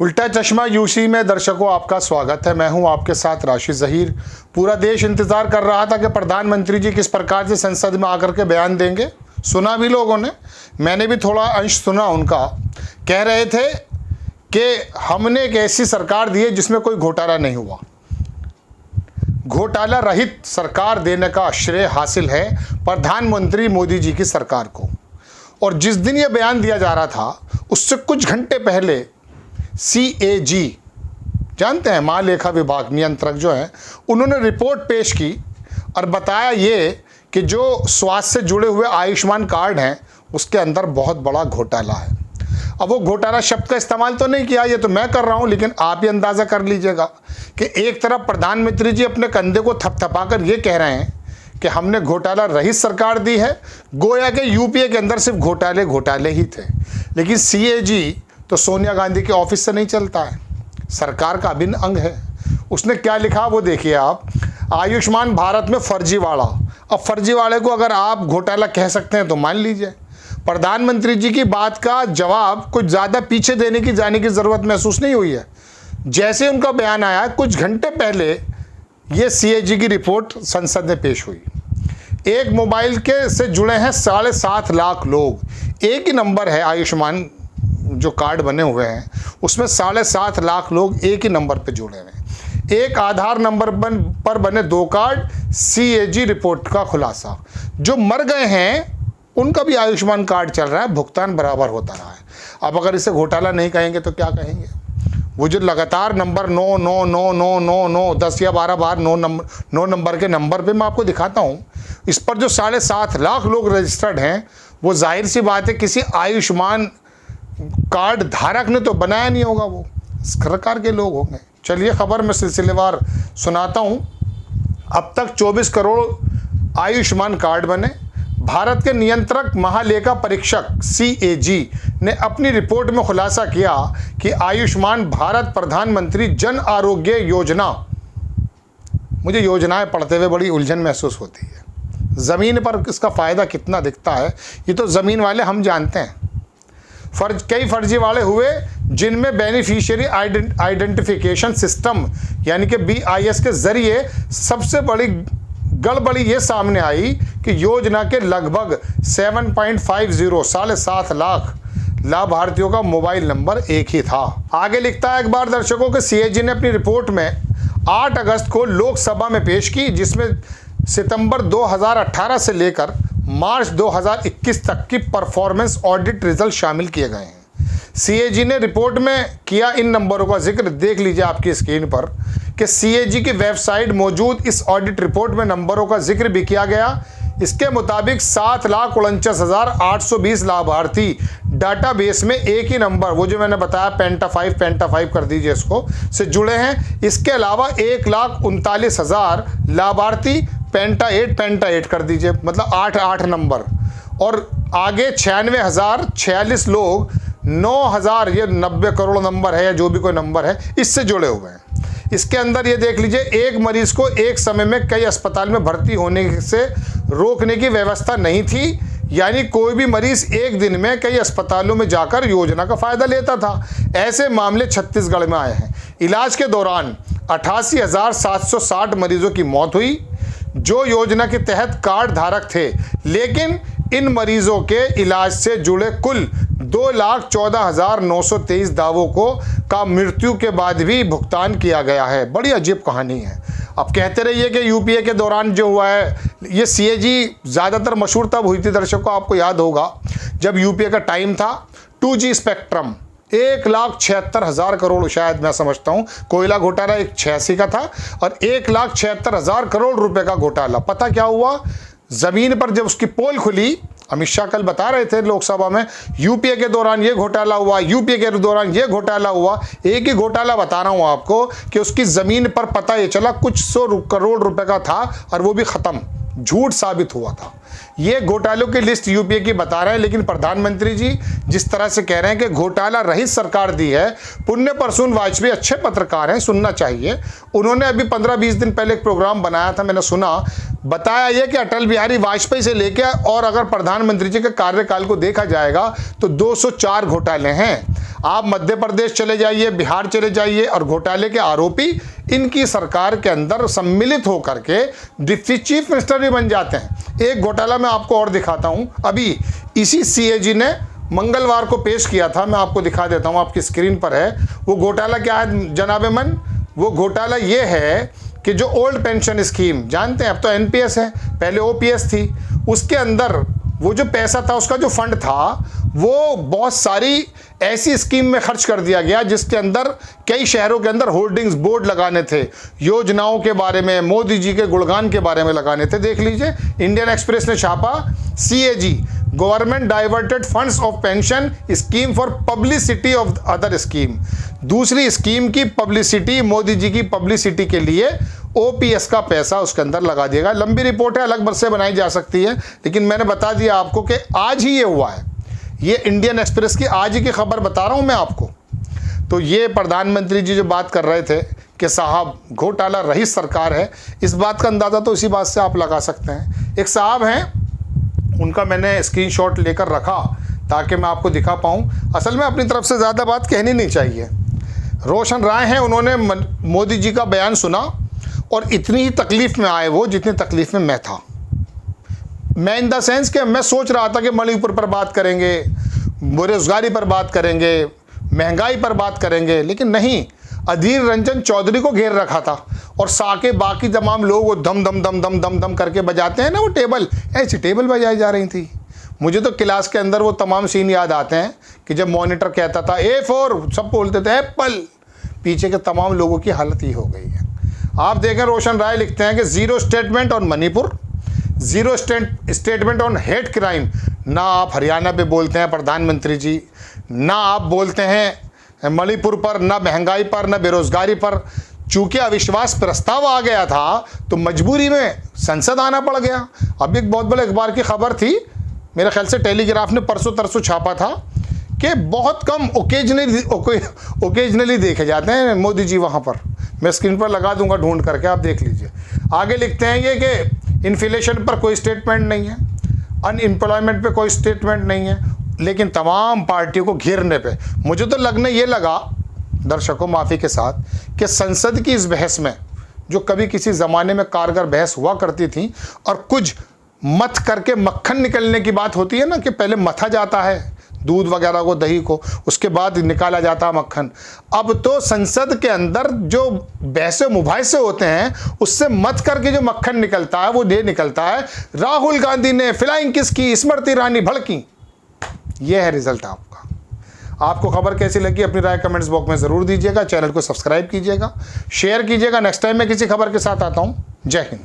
उल्टा चश्मा यूसी में दर्शकों आपका स्वागत है। मैं हूं आपके साथ राशिद ज़हीर। पूरा देश इंतज़ार कर रहा था कि प्रधानमंत्री जी किस प्रकार से संसद में आकर के बयान देंगे। सुना भी लोगों ने, मैंने भी थोड़ा अंश सुना उनका। कह रहे थे कि हमने एक ऐसी सरकार दी है जिसमें कोई घोटाला नहीं हुआ। घोटाला रहित सरकार देने का श्रेय हासिल है प्रधानमंत्री मोदी जी की सरकार को। और जिस दिन ये बयान दिया जा रहा था उससे कुछ घंटे पहले CAG जानते हैं, महालेखा विभाग नियंत्रक जो हैं, उन्होंने रिपोर्ट पेश की और बताया ये कि जो स्वास्थ्य से जुड़े हुए आयुष्मान कार्ड हैं उसके अंदर बहुत बड़ा घोटाला है। अब वो घोटाला शब्द का इस्तेमाल तो नहीं किया, ये तो मैं कर रहा हूँ, लेकिन आप ही अंदाज़ा कर लीजिएगा कि एक तरफ प्रधानमंत्री जी अपने कंधे को थपथपाकर ये कह रहे हैं कि हमने घोटाला रहित सरकार दी है, गोया के यूपीए के अंदर सिर्फ घोटाले ही थे। लेकिन CAG तो सोनिया गांधी के ऑफिस से नहीं चलता है, सरकार का अभिन्न अंग है। उसने क्या लिखा वो देखिए आप। आयुष्मान भारत में फर्जीवाड़ा। अब फर्जीवाड़े को अगर आप घोटाला कह सकते हैं तो मान लीजिए। प्रधानमंत्री जी की बात का जवाब कुछ ज़्यादा पीछे देने की जाने की ज़रूरत महसूस नहीं हुई है। जैसे उनका बयान आया कुछ घंटे पहले ये CAG की रिपोर्ट संसद में पेश हुई। एक मोबाइल के से जुड़े हैं 7.5 लाख लोग। एक ही नंबर है आयुष्मान जो कार्ड बने हुए हैं उसमें 7.5 लाख लोग एक ही नंबर पे जुड़े हुए हैं। एक आधार नंबर पर बने 2 कार्ड। CAG रिपोर्ट का खुलासा, जो मर गए हैं उनका भी आयुष्मान कार्ड चल रहा है, भुगतान बराबर होता रहा है। अब अगर इसे घोटाला नहीं कहेंगे तो क्या कहेंगे? वो जो लगातार नंबर 9 9 9 9 9 9 10 या 12 बार 9 नंबर के नंबर पे मैं आपको दिखाता हूँ, इस पर जो 7.5 लाख लोग रजिस्टर्ड हैं, वो जाहिर सी बात है किसी आयुष्मान कार्ड धारक ने तो बनाया नहीं होगा, वो सरकार के लोग होंगे। चलिए खबर में सिलसिलेवार सुनाता हूँ। अब तक 24 करोड़ आयुष्मान कार्ड बने। भारत के नियंत्रक महालेखा परीक्षक CAG ने अपनी रिपोर्ट में खुलासा किया कि आयुष्मान भारत प्रधानमंत्री जन आरोग्य योजना, मुझे योजनाएं पढ़ते हुए बड़ी उलझन महसूस होती है। ज़मीन पर इसका फ़ायदा कितना दिखता है ये तो ज़मीन वाले हम जानते हैं। कई फर्जीवाड़े हुए जिनमें बेनिफिशियरी आइडेंटिफिकेशन सिस्टम यानी कि BIS के ज़रिए सबसे बड़ी गड़बड़ी ये सामने आई कि योजना के लगभग 7.50 लाख लाभार्थियों का मोबाइल नंबर एक ही था। आगे लिखता है अखबार दर्शकों के CAG ने अपनी रिपोर्ट में 8 अगस्त को लोकसभा में पेश की, जिसमें सितंबर 2018 से लेकर मार्च 2021 तक की परफॉर्मेंस ऑडिट रिजल्ट शामिल किए गए हैं। CAG ने रिपोर्ट में किया इन नंबरों का जिक्र, देख लीजिए आपकी स्क्रीन पर कि CAG की वेबसाइट मौजूद इस ऑडिट रिपोर्ट में नंबरों का जिक्र भी किया गया। इसके मुताबिक 7,49,820 लाभार्थी डाटाबेस में एक ही नंबर, वो जो मैंने बताया पेंटा 5 कर दीजिए इसको, से जुड़े हैं। इसके अलावा 1,39,000 लाभार्थी पेंटा 8 कर दीजिए, मतलब 8 नंबर। और आगे 96,046 लोग 9,000, ये 90 करोड़ नंबर है या जो भी कोई नंबर है, इससे जुड़े हुए हैं। इसके अंदर ये देख लीजिए, एक मरीज को एक समय में कई अस्पताल में भर्ती होने से रोकने की व्यवस्था नहीं थी, यानी कोई भी मरीज एक दिन में कई अस्पतालों में जाकर योजना का फायदा लेता था। ऐसे मामले छत्तीसगढ़ में आए हैं। इलाज के दौरान 88,760 मरीजों की मौत हुई जो योजना के तहत कार्ड धारक थे, लेकिन इन मरीजों के इलाज से जुड़े कुल 2,14,923 दावों का मृत्यु के बाद भी भुगतान किया गया है। बड़ी अजीब कहानी है। अब कहते रहिए कि यूपीए के दौरान जो हुआ है, ये CAG ज़्यादातर मशहूर तब हुई थी दर्शकों, आपको याद होगा जब यूपीए का टाइम था। 2G स्पेक्ट्रम 1,76,000 करोड़, शायद मैं समझता हूँ कोयला घोटाला 86 का था और 1,76,000 करोड़ रुपए का घोटाला। पता क्या हुआ, ज़मीन पर जब उसकी पोल खुली, अमित शाह कल बता रहे थे लोकसभा में, यूपीए के दौरान ये घोटाला हुआ, यूपीए के दौरान ये घोटाला हुआ। एक ही घोटाला बता रहा हूँ आपको कि उसकी ज़मीन पर पता ये चला कुछ 100 करोड़ रुपए का था और वो भी ख़त्म। झूठ साबित हुआ था। ये घोटालों की लिस्ट यूपीए की बता रहे हैं, लेकिन प्रधानमंत्री जी जिस तरह से कह रहे हैं कि घोटाला रहित सरकार दी है, पुण्य प्रसून वाजपेयी अच्छे पत्रकार हैं, सुनना चाहिए। उन्होंने अभी 15-20 दिन पहले एक प्रोग्राम बनाया था, मैंने सुना, बताया यह कि अटल बिहारी वाजपेयी से लेकर और अगर प्रधानमंत्री जी के कार्यकाल को देखा जाएगा तो 204 घोटाले हैं। आप मध्य प्रदेश चले जाइए, बिहार चले जाइए और घोटाले के आरोपी इनकी सरकार के अंदर सम्मिलित होकर के डिप्टी चीफ मिनिस्टर भी बन जाते हैं। एक घोटाला मैं आपको और दिखाता हूं, अभी इसी सीएजी ने मंगलवार को पेश किया था, मैं आपको दिखा देता हूं, आपकी स्क्रीन पर है। वो घोटाला क्या है जनाबे मन? वो घोटाला ये है कि जो ओल्ड पेंशन स्कीम जानते हैं, अब तो एनपीएस है, पहले ओपीएस थी, उसके अंदर वो जो पैसा था, उसका जो फंड था, वो बहुत सारी ऐसी स्कीम में खर्च कर दिया गया जिसके अंदर कई शहरों के अंदर होर्डिंग्स बोर्ड लगाने थे, योजनाओं के बारे में, मोदी जी के गुणगान के बारे में लगाने थे। देख लीजिए, इंडियन एक्सप्रेस ने छापा, CAG government diverted funds of pension scheme for publicity of other scheme. दूसरी स्कीम की पब्लिसिटी, मोदी जी की पब्लिसिटी के लिए ओपीएस का पैसा उसके अंदर लगा दिएगा। लंबी रिपोर्ट है, अलग बरस से बनाई जा सकती है, लेकिन मैंने बता दिया आपको कि आज ही ये हुआ है। ये इंडियन एक्सप्रेस की आज ही की खबर बता रहा हूं मैं आपको। तो ये प्रधानमंत्री जी जो बात कर रहे थे कि साहब घोटाला रहित सरकार है, इस बात का अंदाज़ा तो इसी बात से आप लगा सकते हैं। एक साहब हैं, उनका मैंने स्क्रीनशॉट लेकर रखा ताकि मैं आपको दिखा पाऊँ। असल में अपनी तरफ से ज़्यादा बात कहनी नहीं चाहिए। रोशन राय हैं, उन्होंने मोदी जी का बयान सुना और इतनी ही तकलीफ़ में आए वो जितनी तकलीफ़ में मैं था। मैं इन द सेंस कि मैं सोच रहा था कि मणिपुर पर बात करेंगे, बेरोजगारी पर बात करेंगे, महंगाई पर बात करेंगे, लेकिन नहीं, अधीर रंजन चौधरी को घेर रखा था और साके बाकी तमाम लोग वो दम दम दम दम दम दम करके बजाते हैं ना, वो टेबल, ऐसी टेबल बजाई जा रही थी। मुझे तो क्लास के अंदर वो तमाम सीन याद आते हैं कि जब मॉनिटर कहता था A4, सब बोलते थे एप्पल, पीछे के तमाम लोगों की हालत ही हो गई है। आप देखें, रोशन राय लिखते हैं कि zero statement on Manipur, zero statement on hate crime. ना आप हरियाणा पे बोलते हैं प्रधानमंत्री जी, ना आप बोलते हैं मणिपुर पर, ना महंगाई पर, ना बेरोजगारी पर। चूंकि अविश्वास प्रस्ताव आ गया था तो मजबूरी में संसद आना पड़ गया। अब एक बहुत बड़े अखबार की खबर थी, मेरे ख्याल से टेलीग्राफ ने परसों तरसों छापा था कि बहुत कम ओकेजनली देखे जाते हैं मोदी जी वहाँ पर। मैं स्क्रीन पर लगा दूंगा ढूंढ करके, आप देख लीजिए। आगे लिखते हैं ये कि इन्फ्लेशन पर कोई स्टेटमेंट नहीं है, अनएम्प्लॉयमेंट पे कोई स्टेटमेंट नहीं है, लेकिन तमाम पार्टियों को घेरने पे मुझे तो लगने ये लगा, दर्शकों माफ़ी के साथ, कि संसद की इस बहस में जो कभी किसी ज़माने में कारगर बहस हुआ करती थी और कुछ मथ करके मक्खन निकलने की बात होती है ना, कि पहले मथा जाता है दूध वगैरह को, दही को, उसके बाद निकाला जाता है मक्खन। अब तो संसद के अंदर जो बहसे मुबाहिसे होते हैं उससे मत करके जो मक्खन निकलता है वो ये निकलता है, राहुल गांधी ने फ्लाइंग किस की, स्मृति ईरानी भड़की। ये है रिजल्ट आपका। आपको खबर कैसी लगी अपनी राय कमेंट्स बॉक्स में ज़रूर दीजिएगा। चैनल को सब्सक्राइब कीजिएगा, शेयर कीजिएगा। नेक्स्ट टाइम मैं किसी खबर के साथ आता हूँ। जय हिंद।